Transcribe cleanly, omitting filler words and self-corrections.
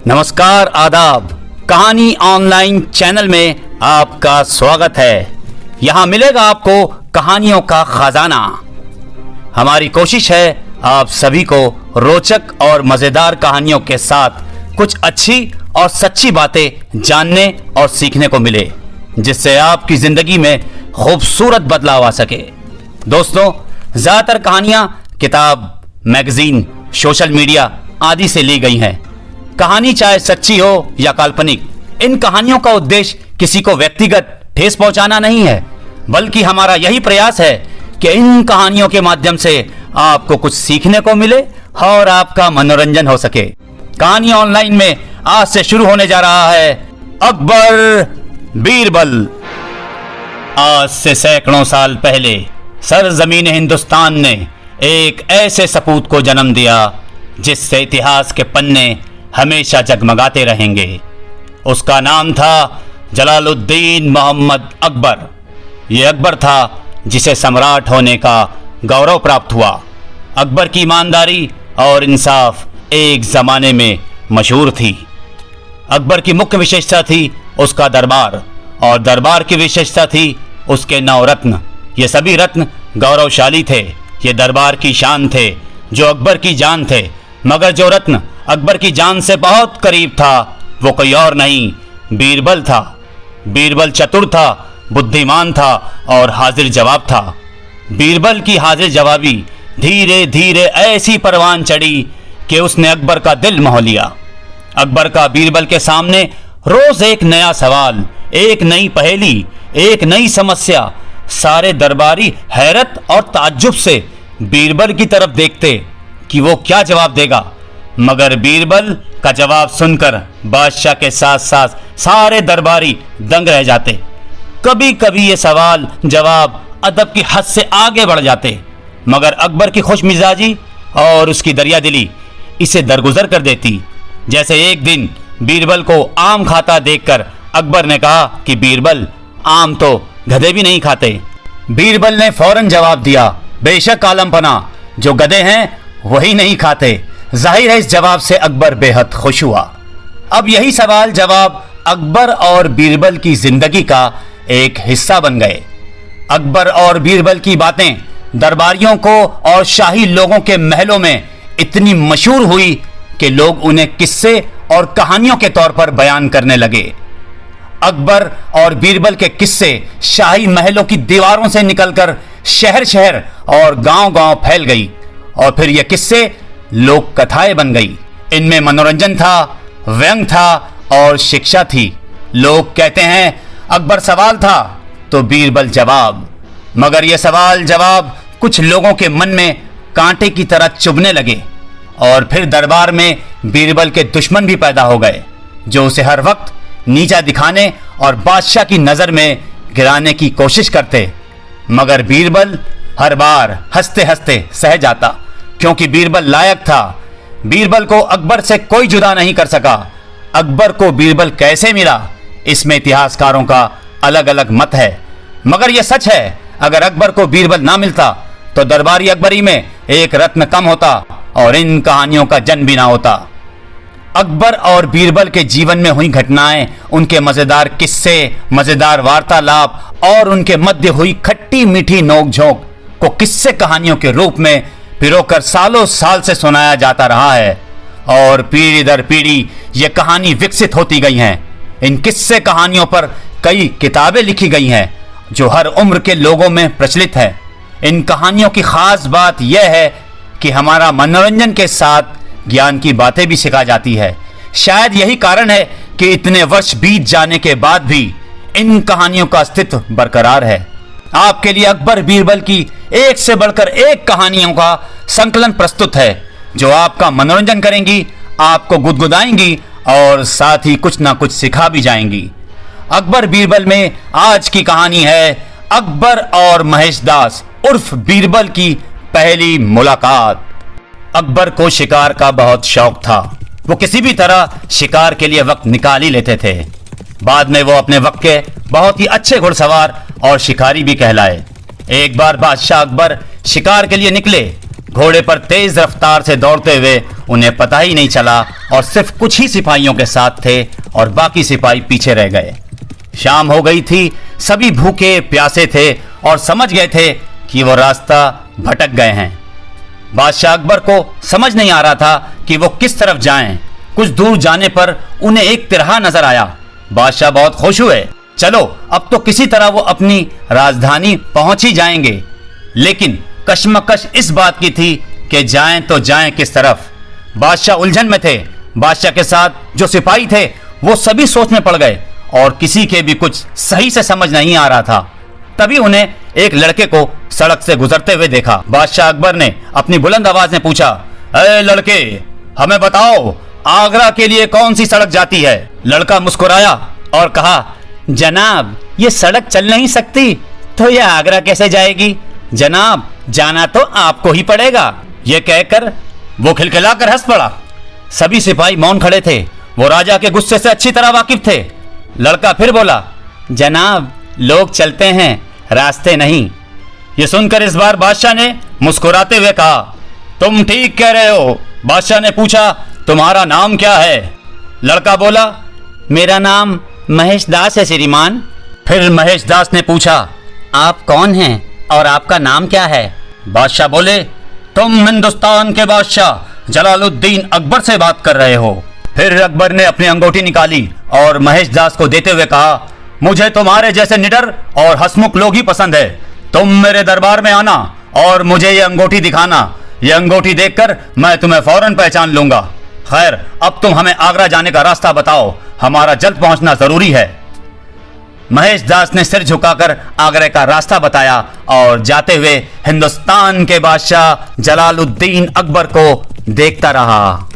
नमस्कार, आदाब। कहानी ऑनलाइन चैनल में आपका स्वागत है। यहाँ मिलेगा आपको कहानियों का खजाना। हमारी कोशिश है आप सभी को रोचक और मजेदार कहानियों के साथ कुछ अच्छी और सच्ची बातें जानने और सीखने को मिले, जिससे आपकी जिंदगी में खूबसूरत बदलाव आ सके। दोस्तों, ज्यादातर कहानियां किताब, मैगजीन, सोशल मीडिया आदि से ली गई हैं। कहानी चाहे सच्ची हो या काल्पनिक, इन कहानियों का उद्देश्य किसी को व्यक्तिगत ठेस पहुंचाना नहीं है, बल्कि हमारा यही प्रयास है कि इन कहानियों के माध्यम से आपको कुछ सीखने को मिले और आपका मनोरंजन हो सके। कहानी ऑनलाइन में आज से शुरू होने जा रहा है अकबर बीरबल। आज से सैकड़ों साल पहले सरजमीन हिंदुस्तान ने एक ऐसे सपूत को जन्म दिया जिससे इतिहास के पन्ने हमेशा जगमगाते रहेंगे। उसका नाम था जलालुद्दीन मोहम्मद अकबर। ये अकबर था जिसे सम्राट होने का गौरव प्राप्त हुआ। अकबर की ईमानदारी और इंसाफ एक ज़माने में मशहूर थी। अकबर की मुख्य विशेषता थी उसका दरबार, और दरबार की विशेषता थी उसके 9 रत्न। ये सभी रत्न गौरवशाली थे। ये दरबार की शान थे जो अकबर की जान थे। मगर जो रत्न अकबर की जान से बहुत करीब था वो कोई और नहीं, बीरबल था। बीरबल चतुर था, बुद्धिमान था और हाजिर जवाब था। बीरबल की हाजिर जवाबी धीरे धीरे ऐसी परवान चढ़ी कि उसने अकबर का दिल मोह लिया। अकबर का बीरबल के सामने रोज एक नया सवाल, एक नई पहेली, एक नई समस्या। सारे दरबारी हैरत और ताज्जुब से बीरबल की तरफ देखते कि वो क्या जवाब देगा। मगर बीरबल का जवाब सुनकर बादशाह के साथ साथ सारे दरबारी दंग रह जाते। कभी कभी ये सवाल जवाब अदब की हद से आगे बढ़ जाते, मगर अकबर की खुशमिजाजी और उसकी दरियादिली इसे दरगुजर कर देती। जैसे एक दिन बीरबल को आम खाता देखकर अकबर ने कहा कि बीरबल, आम तो गधे भी नहीं खाते। बीरबल ने फौरन जवाब दिया, बेशक आलमपना, जो गधे हैं वही नहीं खाते। जाहिर है इस जवाब से अकबर बेहद खुश हुआ। अब यही सवाल जवाब अकबर और बीरबल की जिंदगी का एक हिस्सा बन गए। अकबर और बीरबल की बातें दरबारियों को और शाही लोगों के महलों में इतनी मशहूर हुई कि लोग उन्हें किस्से और कहानियों के तौर पर बयान करने लगे। अकबर और बीरबल के किस्से शाही महलों की दीवारों से निकलकर शहर शहर और गांव गांव फैल गई, और फिर ये किस्से लोक कथाएं बन गई। इनमें मनोरंजन था, व्यंग था और शिक्षा थी। लोग कहते हैं अकबर सवाल था तो बीरबल जवाब। मगर यह सवाल जवाब कुछ लोगों के मन में कांटे की तरह चुभने लगे, और फिर दरबार में बीरबल के दुश्मन भी पैदा हो गए जो उसे हर वक्त नीचा दिखाने और बादशाह की नजर में गिराने की कोशिश करते। मगर बीरबल हर बार हंसते हंसते सह जाता, क्योंकि बीरबल लायक था। बीरबल को अकबर से कोई जुदा नहीं कर सका। अकबर को बीरबल कैसे मिला, इसमें इतिहासकारों का अलग अलग मत है। मगर यह सच है, अगर अकबर को बीरबल ना मिलता तो दरबारी अकबरी में एक रत्न कम होता और इन कहानियों का जन्म भी ना होता। अकबर और बीरबल के जीवन में हुई घटनाएं, उनके मजेदार किस्से, मजेदार वार्तालाप और उनके मध्य हुई खट्टी मीठी नोकझोंक को किस्से कहानियों के रूप में पिरोकर सालों साल से सुनाया जाता रहा है, और पीढ़ी दर पीढ़ी ये कहानी विकसित होती गई हैं। इन किस्से कहानियों पर कई किताबें लिखी गई हैं जो हर उम्र के लोगों में प्रचलित है। इन कहानियों की खास बात यह है कि हमारा मनोरंजन के साथ ज्ञान की बातें भी सिखा जाती है। शायद यही कारण है कि इतने वर्ष बीत जाने के बाद भी इन कहानियों का अस्तित्व बरकरार है। आपके लिए अकबर बीरबल की एक से बढ़कर एक कहानियों का संकलन प्रस्तुत है जो आपका मनोरंजन करेंगी, आपको गुदगुदाएंगी और साथ ही कुछ ना कुछ सिखा भी जाएंगी। अकबर बीरबल में आज की कहानी है अकबर और महेश दास उर्फ बीरबल की पहली मुलाकात। अकबर को शिकार का बहुत शौक था। वो किसी भी तरह शिकार के लिए वक्त निकाल ही लेते थे। बाद में वो अपने वक्त के बहुत ही अच्छे घुड़सवार और शिकारी भी कहलाए। एक बार बादशाह अकबर शिकार के लिए निकले। घोड़े पर तेज रफ्तार से दौड़ते हुए उन्हें पता ही नहीं चला और सिर्फ कुछ ही सिपाहियों के साथ थे और बाकी सिपाही पीछे रह गए। शाम हो गई थी, सभी भूखे प्यासे थे और समझ गए थे कि वो रास्ता भटक गए हैं। बादशाह अकबर को समझ नहीं आ रहा था कि वो किस तरफ जाएं। कुछ दूर जाने पर उन्हें एक तिरहा नजर आया। बादशाह बहुत खुश हुए। चलो अब तो किसी तरह वो अपनी राजधानी पहुंच ही जाएंगे। लेकिन कश्मकश इस बात की थी कि जाएं तो जाएं किस तरफ। बादशाह उलझन में थे। बादशाह के साथ जो सिपाही थे वो सभी सोच में पड़ गए और किसी के भी कुछ सही से समझ नहीं आ रहा था। तभी उन्हें एक लड़के को सड़क से गुजरते हुए देखा। बादशाह अकबर ने अपनी बुलंद आवाज में पूछा, ए लड़के, हमें बताओ आगरा के लिए कौन सी सड़क जाती है? लड़का मुस्कुराया और कहा, जनाब ये सड़क चल नहीं सकती तो ये आगरा कैसे जाएगी? जनाब जाना तो आपको ही पड़ेगा। ये कहकर वो खिलखिलाकर हंस पड़ा। सभी सिपाही मौन खड़े थे। वो राजा के गुस्से से अच्छी तरह वाकिफ थे। लड़का फिर बोला, जनाब लोग चलते हैं, रास्ते नहीं। ये सुनकर इस बार बादशाह ने मुस्कुराते हुए कहा, तुम ठीक कह रहे हो। बादशाह ने पूछा, तुम्हारा नाम क्या है? लड़का बोला, मेरा नाम महेश दास है श्रीमान। फिर महेश दास ने पूछा, आप कौन हैं और आपका नाम क्या है? बादशाह बोले, तुम हिंदुस्तान के बादशाह जलालुद्दीन अकबर से बात कर रहे हो। फिर अकबर ने अपनी अंगूठी निकाली और महेश दास को देते हुए कहा, मुझे तुम्हारे जैसे निडर और हंसमुख लोग ही पसंद है। तुम मेरे दरबार में आना और मुझे ये अंगूठी दिखाना। ये अंगूठी देखकर मैं तुम्हें फौरन पहचान लूंगा। खैर अब तुम हमें आगरा जाने का रास्ता बताओ, हमारा जल्द पहुंचना जरूरी है। महेश दास ने सिर झुकाकर आगरा का रास्ता बताया और जाते हुए हिंदुस्तान के बादशाह जलालुद्दीन अकबर को देखता रहा।